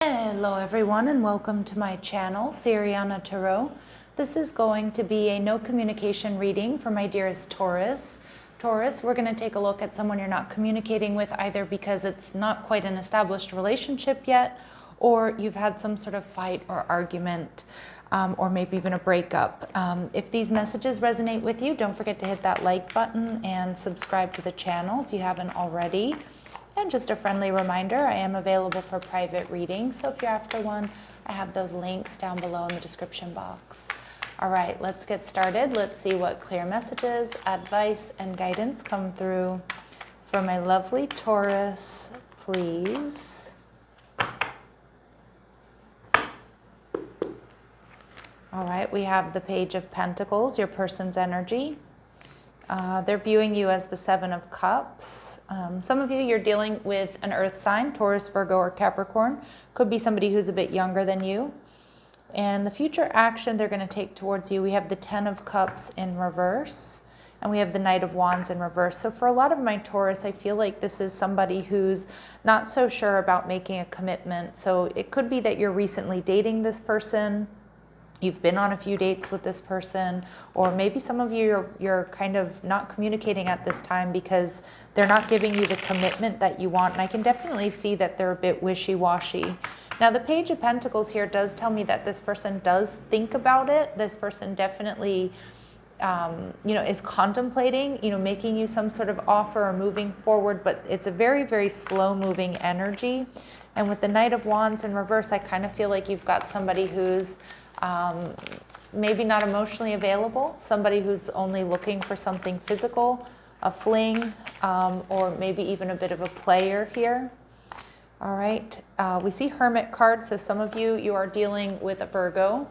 Hello everyone and welcome to my channel, Siriana Tarot. This is going to be a no communication reading for my dearest Taurus. Taurus, we're going to take a look at someone you're not communicating with either because it's not quite an established relationship yet, or you've had some sort of fight or argument, or maybe even a breakup. If these messages resonate with you, don't forget to hit that like button and subscribe to the channel if you haven't already. And just a friendly reminder, I am available for private readings, so if you're after one, I have those links down below in the description box. All right, let's get started. Let's see what clear messages, advice, and guidance come through for my lovely Taurus, please. All right, we have the Page of Pentacles, your person's energy. They're viewing you as the Seven of Cups. Some of you, you're dealing with an earth sign, Taurus, Virgo, or Capricorn. Could be somebody who's a bit younger than you. And the future action they're going to take towards you, we have the Ten of Cups in reverse, and we have the Knight of Wands in reverse. So for a lot of my Taurus, I feel like this is somebody who's not so sure about making a commitment. So it could be that you're recently dating this person. You've been on a few dates with this person, or maybe some of you you're kind of not communicating at this time because they're not giving you the commitment that you want. And I can definitely see that they're a bit wishy-washy. Now, the Page of Pentacles here does tell me that this person does think about it. This person definitely, is contemplating, making you some sort of offer or moving forward, but it's a very, very slow-moving energy. And with the Knight of Wands in reverse, I kind of feel like you've got somebody who's maybe not emotionally available, somebody who's only looking for something physical, a fling, or maybe even a bit of a player here. All right, we see Hermit card, so some of you are dealing with a Virgo.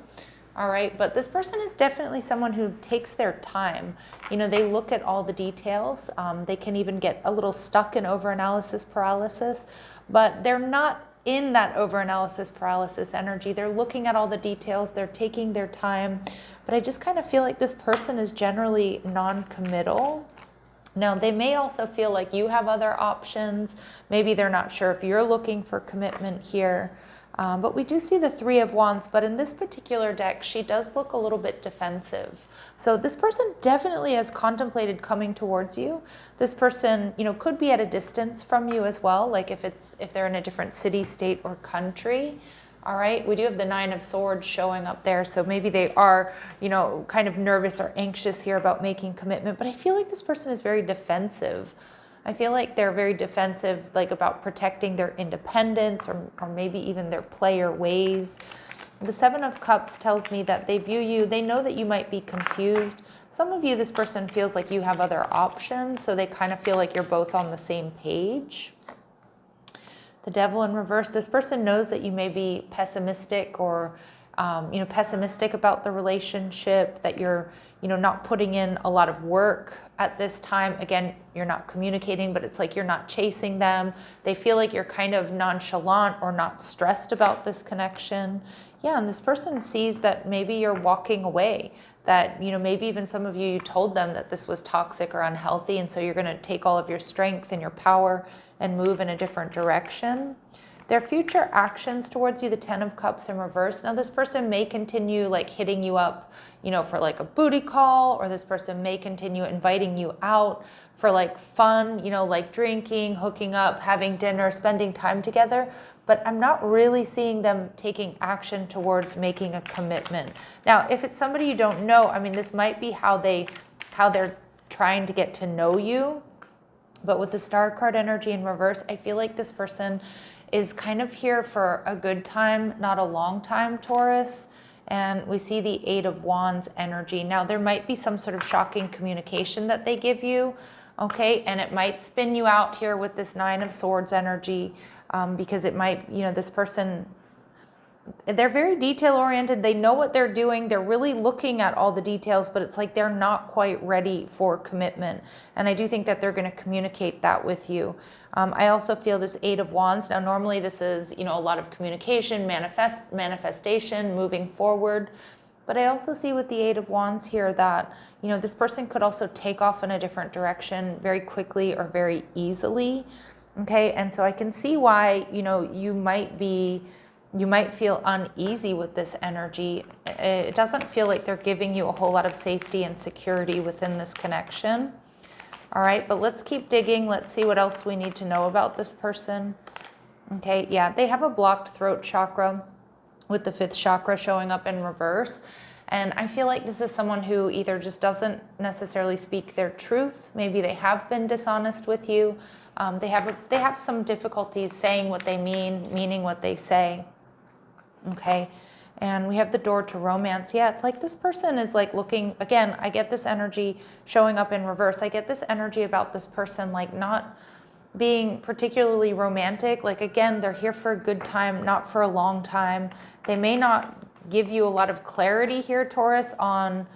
All right, but this person is definitely someone who takes their time. They look at all the details. They can even get a little stuck in overanalysis paralysis, but they're not in that overanalysis paralysis energy. They're looking at all the details, they're taking their time, but I just kind of feel like this person is generally non-committal. Now, they may also feel like you have other options. Maybe they're not sure if you're looking for commitment here. But we do see the Three of Wands, but in this particular deck, she does look a little bit defensive. So this person definitely has contemplated coming towards you. This person, could be at a distance from you as well, like if they're in a different city, state, or country. All right, we do have the Nine of Swords showing up there, so maybe they are, kind of nervous or anxious here about making commitment, but I feel like this person is very defensive. I feel like they're very defensive, like about protecting their independence or maybe even their player ways. The Seven of Cups tells me that they view you, they know that you might be confused. Some of you, this person feels like you have other options, so they kind of feel like you're both on the same page. The Devil in reverse, this person knows that you may be pessimistic or pessimistic about the relationship, that you're, not putting in a lot of work at this time. Again, you're not communicating, but it's like you're not chasing them. They feel like you're kind of nonchalant or not stressed about this connection. Yeah, and this person sees that maybe you're walking away, that, maybe even some of you told them that this was toxic or unhealthy, and so you're going to take all of your strength and your power and move in a different direction. Their future actions towards you, the Ten of Cups in reverse. Now, this person may continue like hitting you up, for like a booty call, or this person may continue inviting you out for like fun, like drinking, hooking up, having dinner, spending time together. But I'm not really seeing them taking action towards making a commitment. Now, if it's somebody you don't know, this might be how they're trying to get to know you. But with the Star card energy in reverse, I feel like this person is kind of here for a good time, not a long time, Taurus. And we see the Eight of Wands energy. Now, there might be some sort of shocking communication that they give you, okay? And it might spin you out here with this Nine of Swords energy, because it might, this person, they're very detail oriented. They know what they're doing. They're really looking at all the details, but it's like they're not quite ready for commitment. And I do think that they're going to communicate that with you. I also feel this Eight of Wands. Now, normally this is, a lot of communication, manifestation, moving forward. But I also see with the Eight of Wands here that, this person could also take off in a different direction very quickly or very easily. Okay. And so I can see why, you might be You might feel uneasy with this energy. It doesn't feel like they're giving you a whole lot of safety and security within this connection. All right, but let's keep digging. Let's see what else we need to know about this person. Okay, yeah, they have a blocked throat chakra with the 5th chakra showing up in reverse. And I feel like this is someone who either just doesn't necessarily speak their truth. Maybe they have been dishonest with you. They have some difficulties saying what they mean, meaning what they say. Okay. And we have the door to romance. Yeah, it's like this person is like looking, again, I get this energy showing up in reverse. I get this energy about this person like not being particularly romantic. Like, again, they're here for a good time, not for a long time. They may not give you a lot of clarity here, Taurus, on,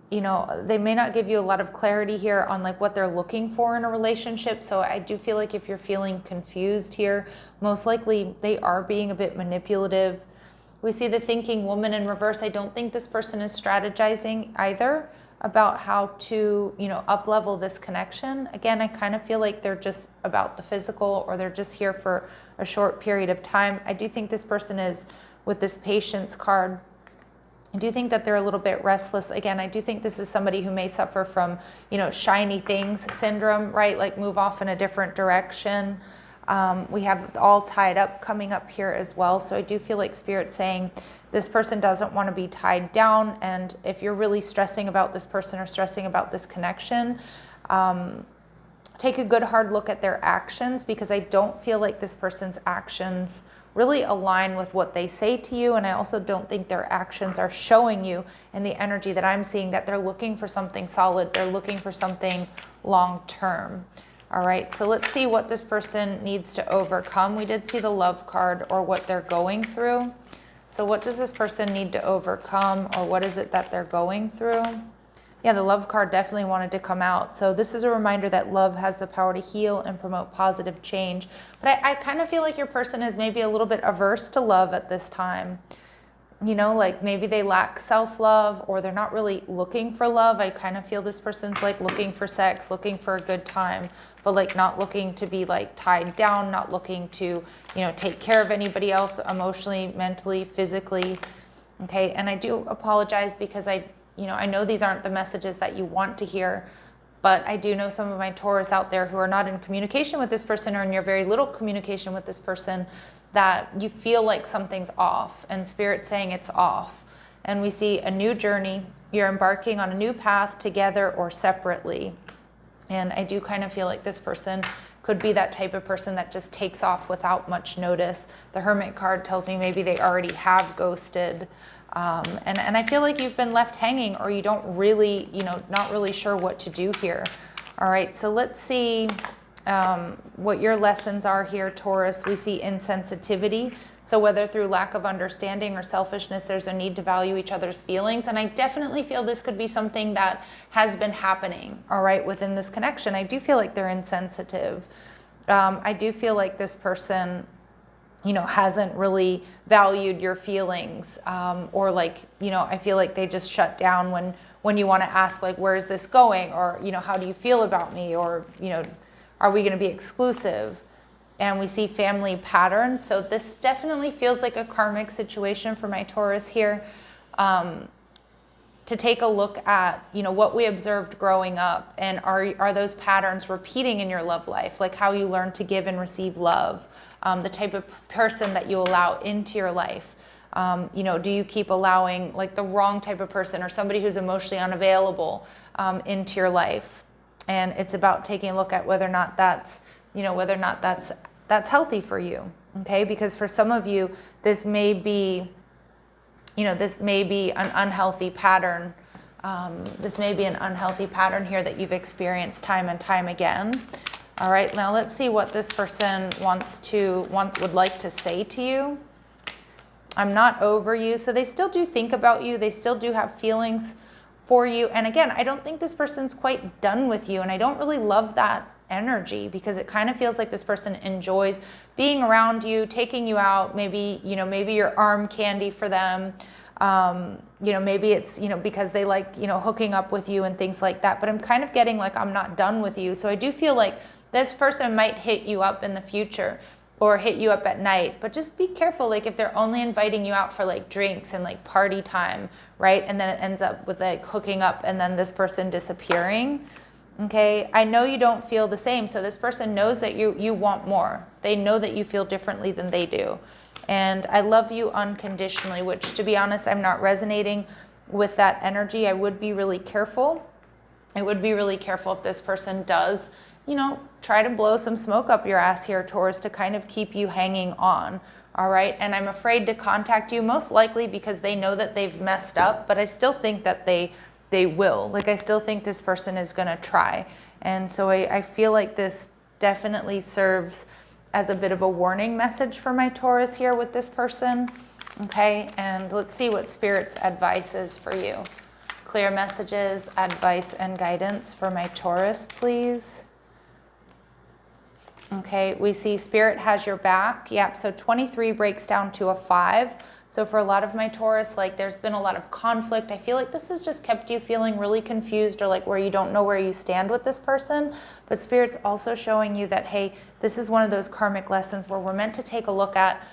they may not give you a lot of clarity here on like what they're looking for in a relationship. So I do feel like if you're feeling confused here, most likely they are being a bit manipulative. We see the thinking woman in reverse. I don't think this person is strategizing either about how to, up-level this connection. Again, I kind of feel like they're just about the physical, or they're just here for a short period of time. I do think this person is, with this patience card, I do think that they're a little bit restless. Again, I do think this is somebody who may suffer from, shiny things syndrome, right? Like move off in a different direction. We have all tied up coming up here as well. So I do feel like Spirit's saying this person doesn't want to be tied down. And if you're really stressing about this person or stressing about this connection, take a good hard look at their actions, because I don't feel like this person's actions really align with what they say to you. And I also don't think their actions are showing you in the energy that I'm seeing that they're looking for something solid. They're looking for something long term. All right, so let's see what this person needs to overcome. We did see the Love card, or what they're going through. So what does this person need to overcome, or what is it that they're going through? Yeah, the Love card definitely wanted to come out. So this is a reminder that love has the power to heal and promote positive change. But I kind of feel like your person is maybe a little bit averse to love at this time. Like maybe they lack self-love, or they're not really looking for love. I kind of feel this person's like looking for sex, looking for a good time, but like not looking to be like tied down, not looking to, take care of anybody else emotionally, mentally, physically. Okay. And I do apologize because I know these aren't the messages that you want to hear, but I do know some of my Taurus out there who are not in communication with this person, or in your very little communication with this person, that you feel like something's off, and Spirit's saying it's off. And we see a new journey. You're embarking on a new path together or separately. And I do kind of feel like this person could be that type of person that just takes off without much notice. The Hermit card tells me maybe they already have ghosted. And I feel like you've been left hanging, or you don't really, not really sure what to do here. All right, so let's see what your lessons are here, Taurus. We see insensitivity. So whether through lack of understanding or selfishness, there's a need to value each other's feelings. And I definitely feel this could be something that has been happening, all right, within this connection. I do feel like they're insensitive. I do feel like this person, hasn't really valued your feelings, or like, I feel like they just shut down when you want to ask, like, where is this going? Or, how do you feel about me? Or, are we going to be exclusive? And we see family patterns. So this definitely feels like a karmic situation for my Taurus here. To take a look at, what we observed growing up, and are those patterns repeating in your love life? Like how you learn to give and receive love, the type of person that you allow into your life. Do you keep allowing like the wrong type of person, or somebody who's emotionally unavailable into your life? And it's about taking a look at whether or not that's healthy for you. Okay, because for some of you, this may be an unhealthy pattern. This may be an unhealthy pattern here that you've experienced time and time again. All right, now let's see what this person would like to say to you. I'm not over you. So they still do think about you. They still do have feelings for you. And again, I don't think this person's quite done with you. And I don't really love that energy, because it kind of feels like this person enjoys being around you, taking you out, maybe you're arm candy for them. Maybe it's, because they like, hooking up with you and things like that. But I'm kind of getting like, I'm not done with you. So I do feel like this person might hit you up in the future. or hit you up at night, but just be careful. Like if they're only inviting you out for like drinks and like party time, right? And then it ends up with like hooking up and then this person disappearing. Okay, I know you don't feel the same. So this person knows that you want more. They know that you feel differently than they do. And I love you unconditionally, which to be honest, I'm not resonating with that energy. I would be really careful. I would be really careful if this person does, you know, try to blow some smoke up your ass here, Taurus, to kind of keep you hanging on. All right. And I'm afraid to contact you, most likely because they know that they've messed up, but I still think that they will. Like, I still think this person is going to try. And so I feel like this definitely serves as a bit of a warning message for my Taurus here with this person. Okay. And let's see what Spirit's advice is for you. Clear messages, advice, and guidance for my Taurus, please. Okay, we see Spirit has your back. Yep, so 23 breaks down to a 5. So for a lot of my Taurus, like there's been a lot of conflict. I feel like this has just kept you feeling really confused or like where you don't know where you stand with this person. But Spirit's also showing you that, hey, this is one of those karmic lessons where we're meant to take a look at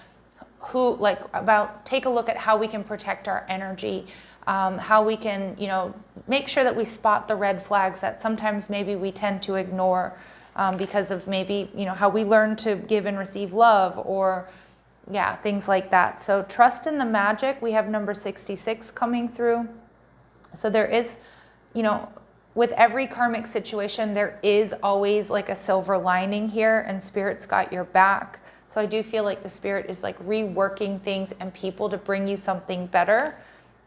take a look at how we can protect our energy, how we can, you know, make sure that we spot the red flags that sometimes maybe we tend to ignore. Because of maybe, you know, how we learn to give and receive love or, yeah, things like that. So trust in the magic. We have number 66 coming through. So there is, you know, with every karmic situation, there is always like a silver lining here, and Spirit's got your back. So I do feel like the Spirit is like reworking things and people to bring you something better.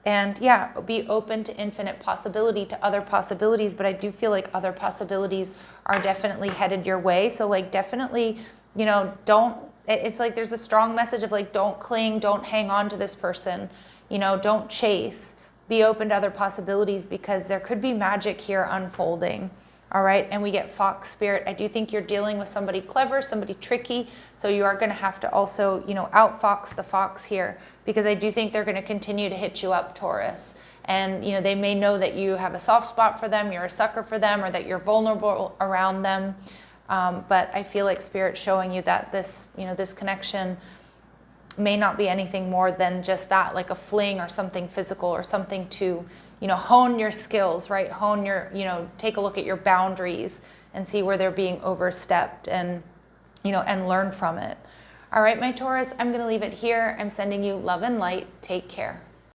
And yeah, be open to infinite possibility, to other possibilities, but I do feel like other possibilities are definitely headed your way. So like definitely, you know, it's like there's a strong message of like, don't cling, don't hang on to this person, you know, don't chase, be open to other possibilities because there could be magic here unfolding. All right, and we get Fox Spirit. I do think you're dealing with somebody clever, somebody tricky, so you are going to have to also, you know, outfox the fox here because I do think they're going to continue to hit you up, Taurus. And, you know, they may know that you have a soft spot for them, you're a sucker for them, or that you're vulnerable around them. But I feel like Spirit's showing you that this, you know, this connection may not be anything more than just that, like a fling or something physical or something to, you know, hone your skills, right? Hone your, you know, take a look at your boundaries and see where they're being overstepped and, you know, and learn from it. All right, my Taurus, I'm going to leave it here. I'm sending you love and light. Take care.